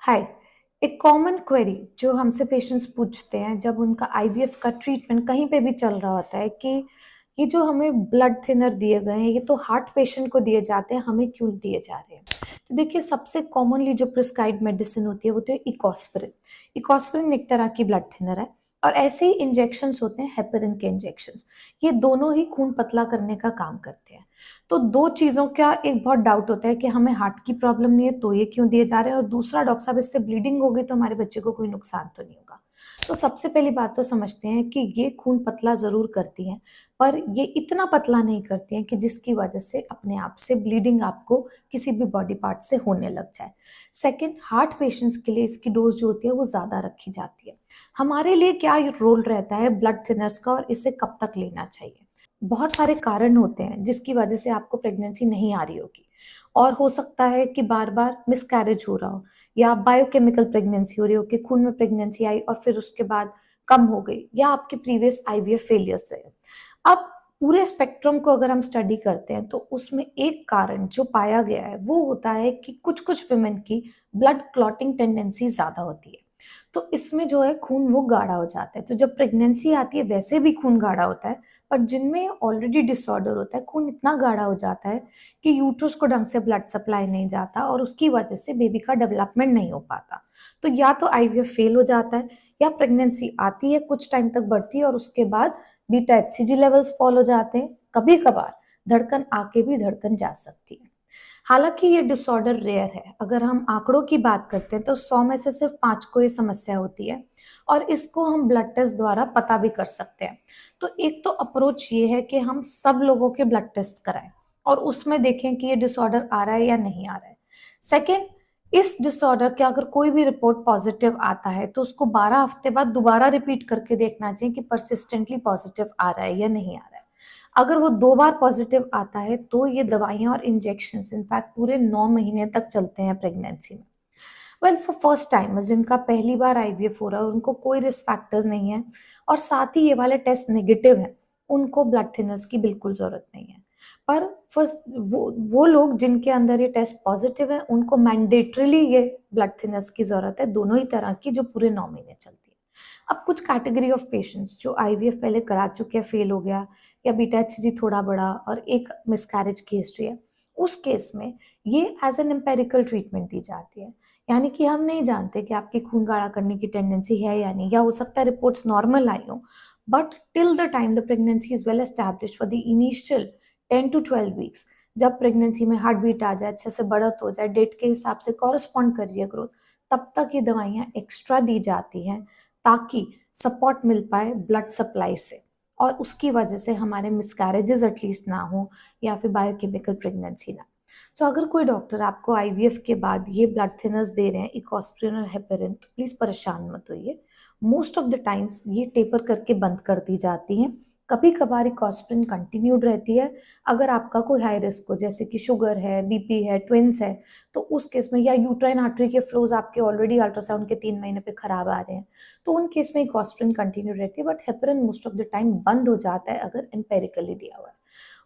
हाय। एक common query जो हमसे पेशेंट्स पूछते हैं जब उनका आईवीएफ का ट्रीटमेंट कहीं पे भी चल रहा होता है कि ये जो हमें ब्लड थिनर दिए गए हैं ये तो हार्ट पेशेंट को दिए जाते हैं, हमें क्यों दिए जा रहे हैं। तो देखिए, सबसे कॉमनली जो प्रिस्क्राइब्ड मेडिसिन होती है वो तो है इकोस्प्रिन। इकोस्प्रिन एक तरह की ब्लड थिनर है और ऐसे ही इंजेक्शंस होते हैं हेपेरिन के इंजेक्शंस। ये दोनों ही खून पतला करने का काम करते हैं। तो दो चीजों का एक बहुत डाउट होता है कि हमें हार्ट की प्रॉब्लम नहीं है तो ये क्यों दिए जा रहे हैं, और दूसरा, डॉक्टर साहब इससे ब्लीडिंग हो गई तो हमारे बच्चे को कोई नुकसान तो नहीं होगा। तो सबसे पहली बात तो समझते हैं कि ये खून पतला जरूर करती हैं, पर ये इतना पतला नहीं करती हैं कि जिसकी वजह से अपने आप से ब्लीडिंग आपको किसी भी बॉडी पार्ट से होने लग जाए। सेकेंड, हार्ट पेशेंट्स के लिए इसकी डोज जो होती है वो ज्यादा रखी जाती है। हमारे लिए क्या रोल रहता है ब्लड थिनर्स का और इसे कब तक लेना चाहिए। बहुत सारे कारण होते हैं जिसकी वजह से आपको प्रेगनेंसी नहीं आ रही होगी, और हो सकता है कि बार बार मिसकैरेज हो रहा हो, या बायोकेमिकल प्रेगनेंसी हो रही हो कि खून में प्रेगनेंसी आई और फिर उसके बाद कम हो गई, या आपके प्रीवियस आईवीएफ फेलियर्स रहे। अब पूरे स्पेक्ट्रम को अगर हम स्टडी करते हैं तो उसमें एक कारण जो पाया गया है वो होता है कि कुछ कुछ विमेन की ब्लड क्लॉटिंग टेंडेंसी ज्यादा होती है। तो इसमें जो है खून वो गाढ़ा हो जाता है। तो जब प्रेगनेंसी आती है वैसे भी खून गाढ़ा होता है, पर जिनमें ऑलरेडी डिसऑर्डर होता है खून इतना गाढ़ा हो जाता है कि यूट्रस को ढंग से ब्लड सप्लाई नहीं जाता और उसकी वजह से बेबी का डेवलपमेंट नहीं हो पाता। तो या तो आईवीएफ फेल हो जाता है, या प्रेगनेंसी आती है, कुछ टाइम तक बढ़ती है और उसके बाद बीटा एचसीजी लेवल्स फॉल हो जाते हैं। कभी कभार धड़कन आके भी धड़कन जा सकती है। हालांकि ये डिसऑर्डर रेयर है। अगर हम आंकड़ों की बात करते हैं तो 100 में से सिर्फ 5 को ये समस्या होती है, और इसको हम ब्लड टेस्ट द्वारा पता भी कर सकते हैं। तो एक तो अप्रोच ये है कि हम सब लोगों के ब्लड टेस्ट कराएं और उसमें देखें कि ये डिसऑर्डर आ रहा है या नहीं आ रहा है। सेकेंड, इस डिसऑर्डर के अगर कोई भी रिपोर्ट पॉजिटिव आता है तो उसको 12 हफ्ते बाद दोबारा रिपीट करके देखना चाहिए कि परसिस्टेंटली पॉजिटिव आ रहा है या नहीं आ रहा है। अगर वो 2 बार पॉजिटिव आता है तो ये दवाइयां और इंजेक्शन इनफैक्ट पूरे 9 महीने तक चलते हैं प्रेगनेंसी में। वेल, फॉर फर्स्ट टाइमर्स जिनका पहली बार आईवीएफ हो रहा है उनको कोई रिस्क फैक्टर्स नहीं है, और साथ ही ये वाले टेस्ट नेगेटिव हैं, उनको ब्लड थिनर्स की बिल्कुल जरूरत नहीं है। पर फर्स्ट वो लोग जिनके अंदर ये टेस्ट पॉजिटिव है उनको मैंडेटरीली ये ब्लड थिनर्स की जरूरत है, दोनों ही तरह की, जो पूरे 9 महीने चलती है। अब कुछ कैटेगरी ऑफ पेशेंट्स जो आईवीएफ पहले करा चुके हैं, फेल हो गया, या बीटा एचसीजी थोड़ा बड़ा और एक मिसकैरेज की हिस्ट्री है, उस केस में ये एज एन एम्पेरिकल ट्रीटमेंट दी जाती है। यानी कि हम नहीं जानते कि आपकी खून गाढ़ा करने की टेंडेंसी है या नहीं, या हो सकता है रिपोर्ट्स नॉर्मल आई हो, but till the time the pregnancy is well established for the initial 10 to 12 weeks, जब प्रेगनेंसी में हार्ट बीट आ जाए, अच्छे से बढ़त हो जाए, डेट के हिसाब से कॉरस्पॉन्ड कर रही है ग्रोथ, तब तक ये दवाइयाँ एक्स्ट्रा दी जाती हैं ताकि सपोर्ट मिल पाए ब्लड सप्लाई से, और उसकी वजह से हमारे मिसकैरेजेस एटलीस्ट ना हो, या फिर बायोकेमिकल प्रेगनेंसी ना। सो अगर कोई डॉक्टर आपको आईवीएफ के बाद ये ब्लड थिनर्स दे रहे हैं, इकोस्प्रिन और हेपेरिन, तो प्लीज परेशान मत होइए। मोस्ट ऑफ द टाइम्स ये टेपर करके बंद कर दी जाती हैं। कभी कभार इकोस्प्रिन कंटिन्यूड रहती है अगर आपका कोई हाई रिस्क हो, जैसे कि शुगर है, बीपी है, ट्विंस है, तो उस केस में, या यूट्राइन आर्टरी के फ्लोज आपके ऑलरेडी अल्ट्रासाउंड के 3 महीने पे खराब आ रहे हैं, तो उन केस में इकोस्प्रिन कंटिन्यू रहती है। But heparin most of the time बंद हो जाता है अगर एम्पेरिकली दिया हुआ है।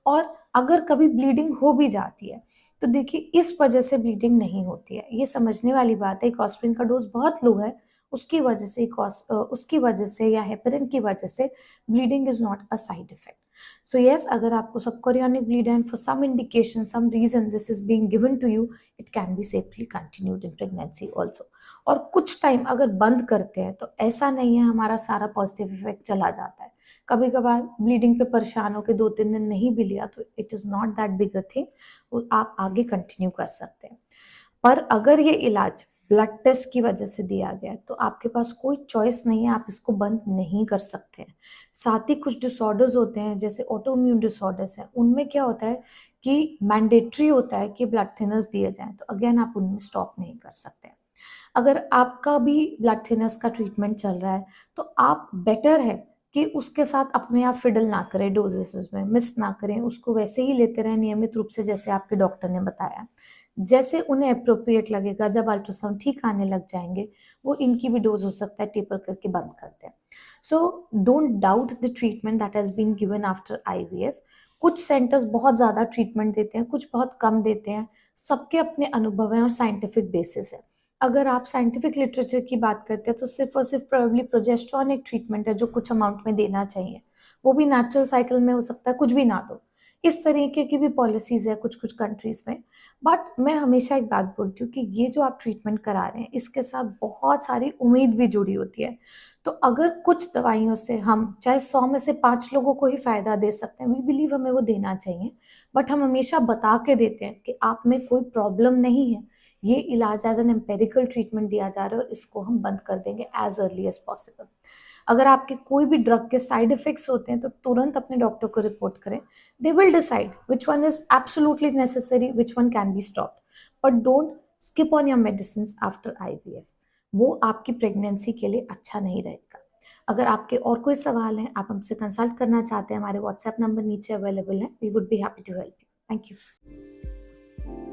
और अगर कभी ब्लीडिंग हो भी जाती है तो देखिए, इस वजह से ब्लीडिंग नहीं होती है, ये समझने वाली बात है। इकोस्प्रिन का डोज बहुत लो है, उसकी वजह से या हेपेरिन की वजह से bleeding is not a side effect. So yes, अगर आपको subchorionic bleed and for some indication, some reason this is being given to you, it can be safely continued in pregnancy also. और कुछ time अगर बंद करते हैं तो ऐसा नहीं है हमारा सारा पॉजिटिव इफेक्ट चला जाता है। कभी कभार ब्लीडिंग पे परेशान होकर 2-3 दिन नहीं भी लिया तो it is not that big a thing, वो आप आगे कंटिन्यू कर सकते हैं। पर अगर ये इलाज ब्लड टेस्ट की वजह से दिया गया है तो आपके पास कोई चॉइस नहीं है, आप इसको बंद नहीं कर सकते हैं। साथ ही कुछ डिसऑर्डर्स होते हैं जैसे ऑटोइम्यून डिसऑर्डर्स हैं, उनमें क्या होता है कि मैंडेटरी होता है कि ब्लड थिनर्स दिए जाएं, तो अगेन आप उनमें स्टॉप नहीं कर सकते। अगर आपका भी ब्लड थिनर्स का ट्रीटमेंट चल रहा है तो आप बेटर है कि उसके साथ अपने आप फिडल ना करें, डोजेस में मिस ना करें, उसको वैसे ही लेते रहें नियमित रूप से जैसे आपके डॉक्टर ने बताया। जैसे उन्हें अप्रोप्रिएट लगेगा, जब अल्ट्रासाउंड ठीक आने लग जाएंगे, वो इनकी भी डोज हो सकता है टेपर करके बंद कर दें। So don't doubt the treatment that has been given after IVF. कुछ सेंटर्स बहुत ज्यादा ट्रीटमेंट देते हैं, कुछ बहुत कम देते हैं, सबके अपने अनुभव हैं और साइंटिफिक बेसिस है। अगर आप साइंटिफिक लिटरेचर की बात करते हैं तो सिर्फ और सिर्फ प्रोबेबली प्रोजेस्टेरॉन एक ट्रीटमेंट है जो कुछ अमाउंट में देना चाहिए, वो भी नेचुरल साइकिल में हो सकता है, कुछ भी ना दो। इस तरीके की भी पॉलिसीज है कुछ कुछ कंट्रीज में। बट मैं हमेशा एक बात बोलती हूँ कि ये जो आप ट्रीटमेंट करा रहे हैं इसके साथ बहुत सारी उम्मीद भी जुड़ी होती है। तो अगर कुछ दवाइयों से हम चाहे 100 में से 5 लोगों को ही फायदा दे सकते हैं, वी बिलीव हमें वो देना चाहिए। बट हम हमेशा बता के देते हैं कि आप में कोई प्रॉब्लम नहीं है, ये इलाज एज एन एम्पेरिकल ट्रीटमेंट दिया जा रहा है और इसको हम बंद कर देंगे एज अर्ली एज पॉसिबल। अगर आपके कोई भी ड्रग के साइड इफेक्ट्स होते हैं तो तुरंत अपने डॉक्टर को रिपोर्ट करें। They will decide which one is absolutely necessary, which one can be stopped. But don't skip on your medicine after IVF, वो आपकी प्रेगनेंसी के लिए अच्छा नहीं रहेगा। अगर आपके और कोई सवाल हैं, आप हमसे कंसल्ट करना चाहते हैं, हमारे व्हाट्सएप नंबर नीचे अवेलेबल है। We would be happy to help you. Thank you.